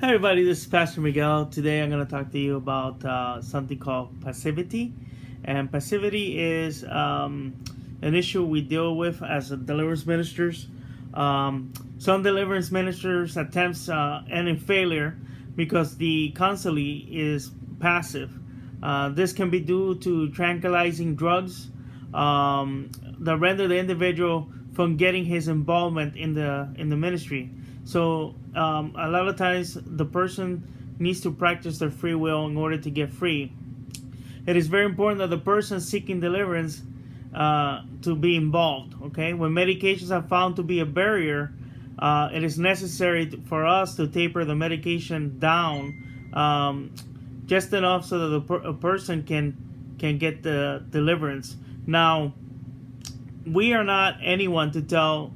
Hi everybody, this is Pastor Miguel. Today I'm going to talk to you about something called passivity. And passivity is an issue we deal with as deliverance ministers. Some deliverance ministers attempts end in failure because the counselee is passive. This can be due to tranquilizing drugs that render the individual from getting his involvement in the ministry. So a lot of times the person needs to practice their free will in order to get free. It is very important that the person seeking deliverance to be involved. Okay, when medications are found to be a barrier, it is necessary for us to taper the medication down just enough so that a person can get the deliverance. Now, we are not anyone to tell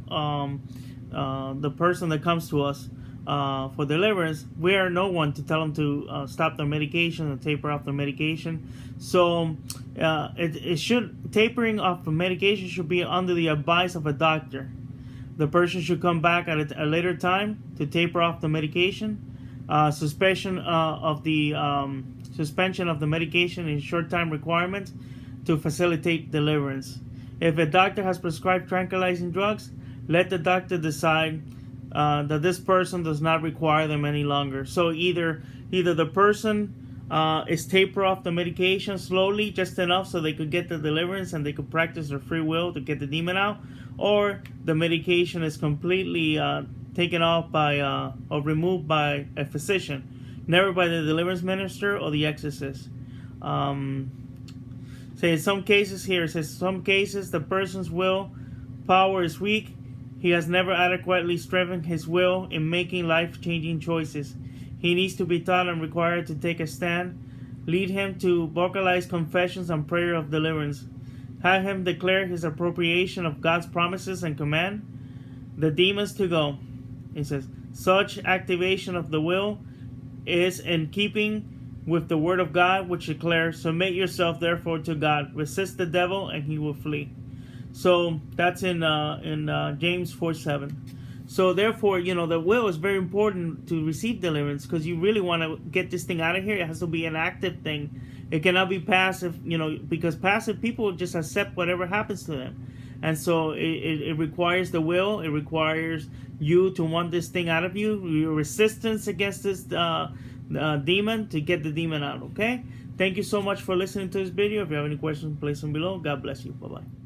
the person that comes to us for deliverance. We are no one to tell them to stop their medication and taper off their medication. So it should tapering off the medication should be under the advice of a doctor. The person should come back at a later time to taper off the medication. Suspension of the medication is short time requirement to facilitate deliverance. If a doctor has prescribed tranquilizing drugs, let the doctor decide that this person does not require them any longer. So either the person is taper off the medication slowly, just enough so they could get the deliverance and they could practice their free will to get the demon out, or the medication is completely taken off by or removed by a physician, never by the deliverance minister or the exorcist. In some cases here, it says some cases the person's will power is weak. He has never adequately strengthened his will in making life-changing choices. He needs to be taught and required to take a stand. Lead him to vocalize confessions and prayer of deliverance. Have him declare his appropriation of God's promises and command the demons to go. It says, such activation of the will is in keeping with the word of God, which declares, submit yourself therefore to God. Resist the devil and he will flee. So that's in James 4:7. So therefore, the will is very important to receive deliverance, because you really want to get this thing out of here. It has to be an active thing. It cannot be passive, because passive people just accept whatever happens to them. And so it requires the will. It requires you to want this thing out of you. Your resistance against this demon to get the demon out. Okay? Thank you so much for listening to this video. If you have any questions, place them below. God bless you. Bye-bye.